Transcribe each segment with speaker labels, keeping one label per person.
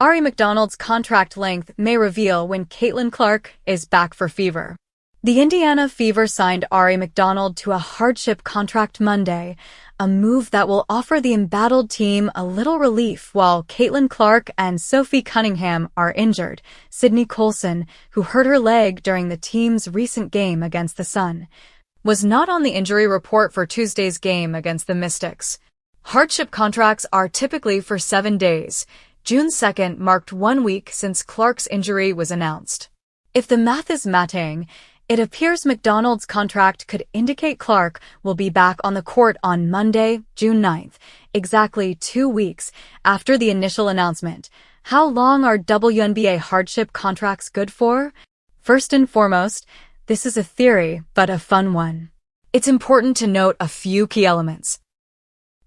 Speaker 1: Aari McDonald's contract length may reveal when Caitlin Clark is back for Fever. The Indiana Fever signed Aari McDonald to a hardship contract Monday, a move that will offer the embattled team a little relief while Caitlin Clark and Sophie Cunningham are injured. Sydney Colson, who hurt her leg during the team's recent game against the Sun, was not on the injury report for Tuesday's game against the Mystics. Hardship contracts are typically for 7 days. June 2nd marked 1 week since Clark's injury was announced. If the math is matching, it appears McDonald's contract could indicate Clark will be back on the court on Monday, June 9th, exactly 2 weeks after the initial announcement. How long are WNBA hardship contracts good for? First and foremost, this is a theory, but a fun one. It's important to note a few key elements.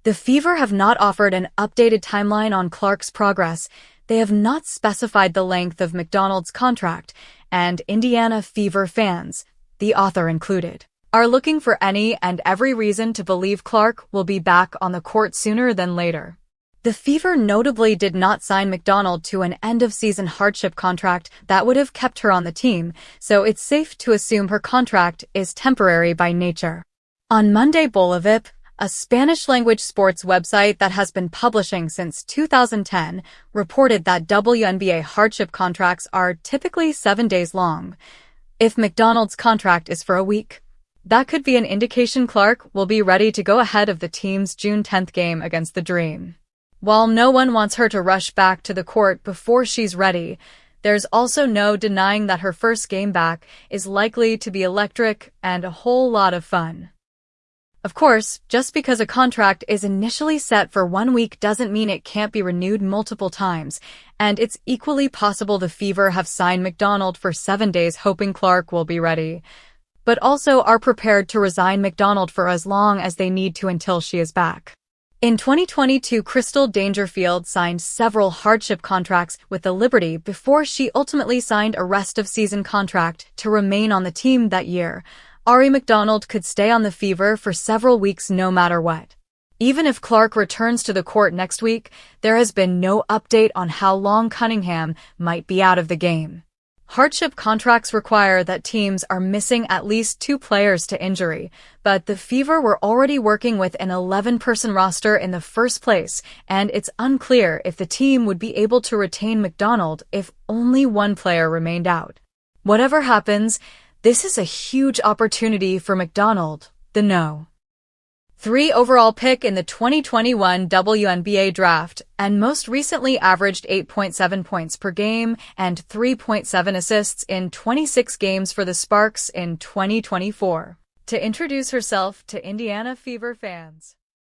Speaker 1: The Fever have not offered an updated timeline on Clark's progress. They have not specified the length of McDonald's contract, and Indiana Fever fans, the author included, are looking for any and every reason to believe Clark will be back on the court sooner than later. The Fever notably did not sign McDonald to an end-of-season hardship contract that would have kept her on the team, so it's safe to assume her contract is temporary by nature. On Monday, Bolivip, a Spanish-language sports website that has been publishing since 2010, reported that WNBA hardship contracts are typically 7 days long. If McDonald's contract is for a week, that could be an indication Clark will be ready to go ahead of the team's June 10th game against the Dream. While no one wants her to rush back to the court before she's ready, there's also no denying that her first game back is likely to be electric and a whole lot of fun. Of course, just because a contract is initially set for 1 week doesn't mean it can't be renewed multiple times, and it's equally possible the Fever have signed McDonald for 7 days hoping Clark will be ready, but also are prepared to resign McDonald for as long as they need to until she is back. In 2022, Crystal Dangerfield signed several hardship contracts with the Liberty before she ultimately signed a rest-of-season contract to remain on the team that year. Aari McDonald could stay on the Fever for several weeks no matter what. Even if Clark returns to the court next week, there has been no update on how long Cunningham might be out of the game. Hardship contracts require that teams are missing at least 2 players to injury, but the Fever were already working with an 11-person roster in the first place, and it's unclear if the team would be able to retain McDonald if only 1 player remained out. Whatever happens, this is a huge opportunity for McDonald, the No. 3 overall pick in the 2021 WNBA draft, and most recently averaged 8.7 points per game and 3.7 assists in 26 games for the Sparks in 2024. To introduce herself to Indiana Fever fans.